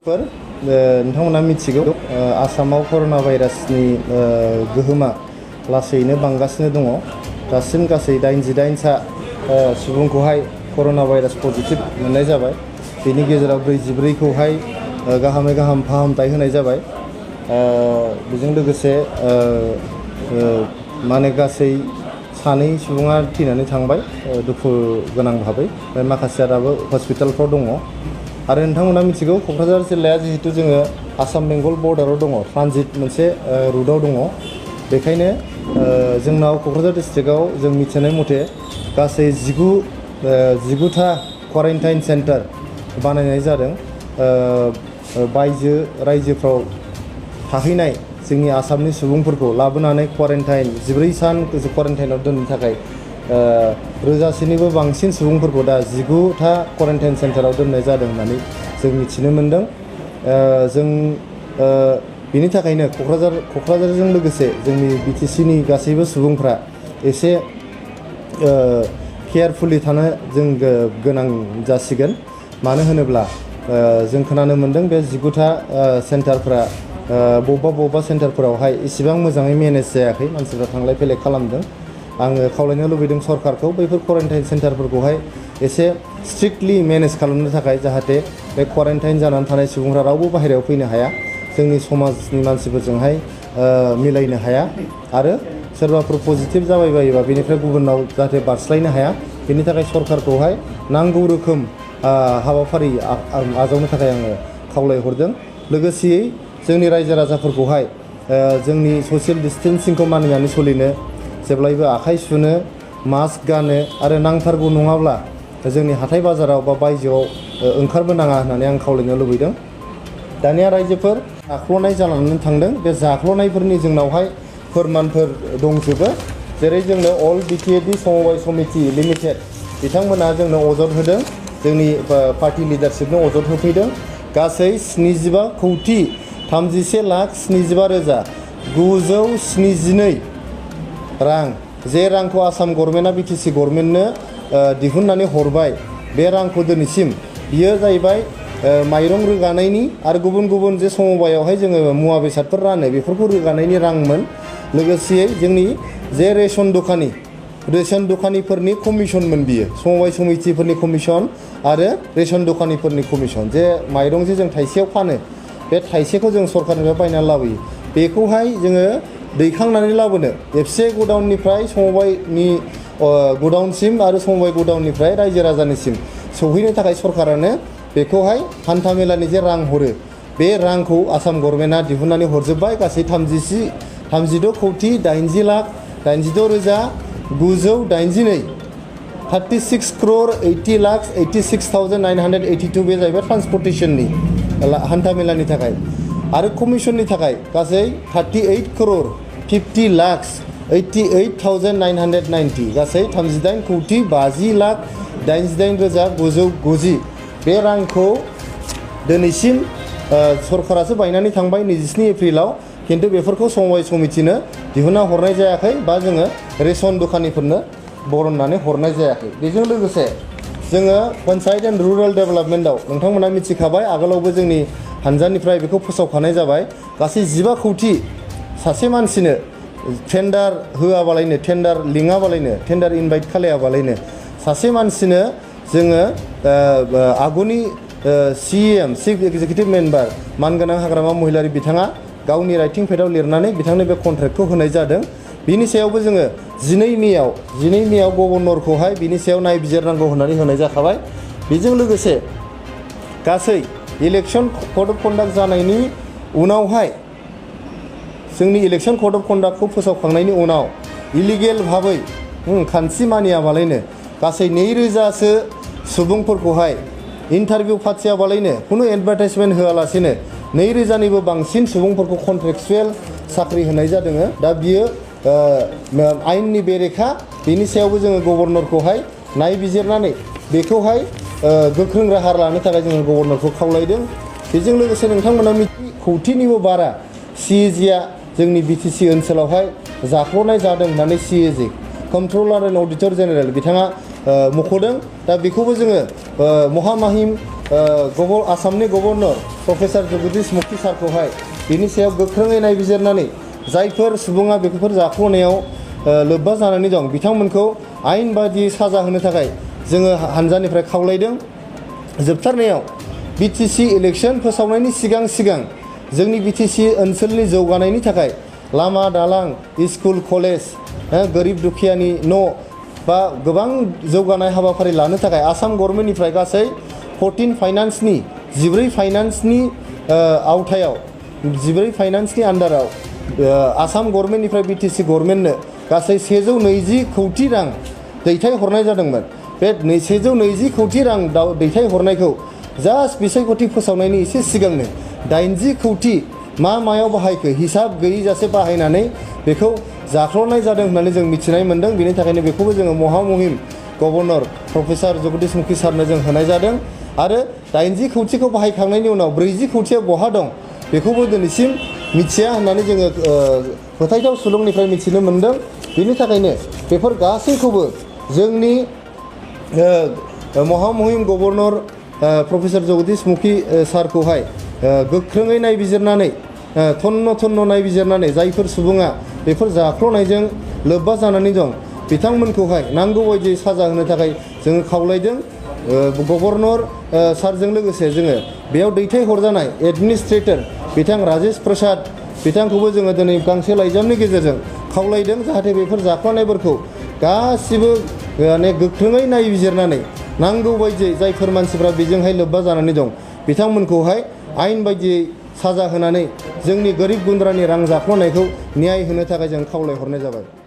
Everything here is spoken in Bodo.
फोर नोंथांमोना मिथिगौ आसामाव कर'ना भाइरासनि गोहोमा लासैनो बांगासिनो दङ। दासिम गासै 89सा सुबुंखौहाय कर'ना भाइरास पजिटिभ मोननाय जाबाय। बेनि गेजेराव 44खौहाय गाहामै गाहाम फाहामथाय होनाय जाबाय। बेजों लोगोसे माने गासै 2 सुबुङा थैनानै थांबाय दुखु गोनां भाबै। माखासेया दाबो हस्पिटालफ्राव दङ। आरो नोंथांमोना मिथिगौ क'क्राझार जिल्लाया जिहेतु जोङो आसाम बेंगल बर्डाराव दङ, ट्रानजिट मोनसे रुटआव दङ। बेखायनो जोंनाव क'क्राझार डिस्ट्रिक्टआव जों मिथिनाय मथे गासै 19टा क्वारेन्टाइन सेन्टार बानायनाय जादों। बायजो रायजोफ्राव थाहैनाय जोंनि आसामनि सुबुंफोरखौ लाबोनानै क्वारेन्टाइन 14 सान क्वारेन्टाइनाव दोननो थाखाय रोजासेनिबो बांसिन सुबुंफोरखौ दा 19टा क्वारेन्टाइन सेन्टाराव दोननाय जादों होननानै जों मिथिनो मोन्दों। जों बेनि थाखायनो क'क्राझारजों लोगोसे जोंनि BTCनि गासैबो सुबुंफ्रा एसे केयारफुलि थानो जों गोनां जासिगोन। मानो होनोब्ला जों खोनानो मोन्दों बे 19टा सेन्टारफ्रा बबेबा सेन्टारफोरावहाय इसेबां मोजाङै मेनेज जायाखै, मानसिफ्रा थांलाय फैलाय खालामदों। आङो खावलायनो लुबैदों सरकारखौ बैफोर क्वारेन्टाइन सेन्टारफोरखौहाय एसे स्ट्रिक्टलि मेनेज खालामनो थाखाय, जाहाथे बे क्वारेन्टाइन जानानै थानाय सुबुंफ्रा रावबो बाहेरायाव फैनो हाया, जोंनि समाजनि मानसिफोरजोंहाय मिलायनो हाया आरो सोरबाफोर पजिटिभ जाबाय बायोबा बेनिफ्राय गुबुनाव जाहाथे बारस्लायनो हाया। बेनि थाखाय सरकारखौहाय नांगौ रोखोम हाबाफारि आजावनो थाखाय आङो खावलायहरदों। लोगोसेयै जोंनि रायजो राजाफोरखौहाय जोंनि ससियेल डिस्टेन्सिंखौ मानिनानै सोलिनो, जेब्लायबो आखाइ सुनो, मास्क गानो आरो नांथारगौ नङाब्ला जोंनि हाथाय बाजाराव बा बायजोआव ओंखारबोनाङा होननानै आं खावलायनो लुबैदों। दानिया रायजोफोर जाख्ल'नाय जानानै थांदों। बे जाख्ल'नायफोरनि जोंनावहाय फोरमानफोर दंजोबो। जेरै जोंनो अल BTAD समबाय समिति लिमिटेड बिथांमोना जोंनो अजद होदों, जोंनि पार्टी लिडारशिपनो अजद होफैदों। गासै 75,73,75,972 रां, जे रांखौ आसाम गभर्नमेन्टआ BTC गभर्नमेन्टनो दिहुननानै हरबाय। बे रांखौ दिनैसिम बियो जाहैबाय माइरं रोगानायनि आरो गुबुन जे समबायावहाय जोङो मुवा बेसादफोर रानो बेफोरखौ रोगानायनि रांमोन। लोगोसेयै जोंनि जे रेशन दखानिफोरनि कमिसनमोन बियो, समबाय समितिफोरनि कमिसन आरो रेशन दखानिफोरनि कमिसन। जे माइरं जे जों थाइसेयाव फानो, बे थाइसेखौ जों सरकारनिफ्राय बायनानै लाबोयो, बेखौहाय जोङो दैखांनानै लाबोनो एफसे गडाउननिफ्राय समबायनि गडाउनसिम आरो समबाय गडाउननिफ्राय रायजो राजानिसिम सौहैनो थाखाय सरकारानो बेखौहाय हान्था मेलानि जे रां हरो, बे रांखौ आसाम गभर्नमेन्टआ दिहुननानै हरजोब्बाय। गासै 36,86,982 36,80,86,982 बे जाहैबाय ट्रान्सपर्टेशननि हान्था मेलानि थाखाय। आरो कमिसननि थाखाय गासै 38,50,88,990 गासै 38,50,88,990 बे रांखौ दिनैसिम सरकारासो बायनानै थांबाय 27 एप्रिलाव। खिन्थु बेफोरखौ समबाय समितिनो दिहुनना हरनाय जायाखै बा जोङो रेशन दखानिफोरनो बरननानै हरनाय जायाखै। बेजों लोगोसे जोङो पन्चायत एन्ड रुरेल डेभेलपमेन्टआव नोंथांमोना मिथिखाबाय, आगोलावबो जोंनि हानजानिफ्राय बेखौ फोसावखानाय जाबाय। गासै 15 कौटि सासे मानसिनो टेन्डार होआबालायनो, टेन्डार लिङाबालायनो, टेन्डार इनभाइट खालायाबालायनो सासे मानसिनो जोङो आगुनि CEM चिफ एक्जिकिउटिभ मेम्बार मानगोनां हाग्रामा महिलारि बिथाङा गावनि राइटिं पेडआव लिरनानै बिथांनो बे कन्ट्रेक्टखौ होनाय जादों। बिनि सायावबो जोङो 12 मेआव गभर्नरखौहाय बिनि सायाव नायबिजिरनांगौ होननानै होनाय जाखाबाय। बेजों लोगोसे गासै इलेक्सन कड अफ कन्डाक्ट जानायनि उनावहाय, जोंनि इलेक्सन कड अफ कन्डाक्टखौ फोसावखांनायनि उनाव इलिगेल भाबै खान्थि मानियाबालायनो गासै 2000सो सुबुंफोरखौहाय इन्टारभिउ फाथियाबालायनो, खुनु एडभार्टाइजमेन्ट होआलासेनो 2000निबो बांसिन सुबुंफोरखौ कन्ट्रेक्चुयेल साख्रि होनाय जादों। दा बियो आयेननि बेरेखा। बेनि सायावबो जोङो गभर्नरखौहाय नायबिजिरनानै बेखौहाय गोख्रों राहा लानो थाखाय जोङो गभर्नरखौ खावलायदों। बेजों लोगोसे नोंथांमोना कौटिनिबो बारा CAGआ जोंनि BTC ओनसोलावहाय जाख्ल'नाय जादों होननानै CAG controller and auditor general बिथाङा मख'दों। दा बेखौबो जोङो महामाहिम आसामनि गभर्नर प्रफेसर जगदीश मुखी सारखौहाय बिनि सायाव गोख्रोङै नायबिजिरनानै जायफोर सुबुङा बेफोर जाख्ल'नायाव लोब्बा जानानै दं बिथांमोनखौ आयेन बादियै साजा होनो थाखाय जोङो हानजानिफ्राय खावलायदों। जोबथारनायाव बिटिसि इलेक्सन फोसावनायनि सिगां जोंनि बिटिसि ओनसोलनि जौगानायनि थाखाय लामा दालां स्कुल कलेज गोरिब दुखियानि न' बा गोबां जौगानाय हाबाफारि लानो थाखाय आसाम गभर्नमेन्टनिफ्राय गासै 14 फाइनान्सनि 14 फाइनान्सनि आवथायाव 14 फाइनान्सनि आन्डाराव आसाम गभर्नमेन्टनिफ्राय बिटिसि गभर्नमेन्टनो गासै 120 कौटि रां दैथायहरनाय जादोंमोन। बे 120 कौटि रां दैथायहरनायखौ जास्ट बिसायख'थि फोसावनायनि एसे सिगांनो 80 कौटि मायाव बाहायखो हिसाब गैयैजासे बाहायनानै बेखौ जाख्ल'नाय जादों होननानै जों मिथिनाय मोन्दों। बेनि थाखायनो बेखौबो जोङो महामहिम गभर्नर प्रफेसर जगदीश मुखी सारनो जों होनाय जादों आरो 80 कौटिखौ बाहायखांनायनि उनाव 40 कौटिया बहा दं बेखौबो दिनैसिम मिथिया होननानै जोङो फोथायथाव सुलुंनिफ्राय मिथिनो मोन्दों। बेनि थाखायनो बेफोर गासैखौबो जोंनि महामहिम गभर्नर प्रफेसर जगदीश मुखी सारखौहाय गोख्रोङै नायबिजिरनानै थन्न नायबिजिरनानै जायफोर सुबुङा बेफोर जाख्ल'नायजों लोब्बा जानानै दं बिथांमोनखौहाय नांगौ बायदियै साजा होनो थाखाय जोङो खावलायदों। गभर्नर सारजों लोगोसे जोङो बेयाव दैथायहरजानाय एडमिनिस्ट्रेटर बिथां राजेश प्रसाद बिथांखौबो जोङो दिनै गांसे लाइजामनि गेजेरजों खावलायदों जाहाथे बेफोर जाख्ल'नायफोरखौ गासिबो गोख्रोङै नायबिजिरनानै नांगौ बायदियै जायफोर मानसिफ्रा बेजोंहाय लोब्बा जानानै दं बिथांमोनखौहाय आयेन बायदियै साजा होनानै जोंनि गोरिब गुन्द्रानि रां जाख्ल'नायखौ न्याय होनो थाखाय जों खावलायहरनाय जाबाय।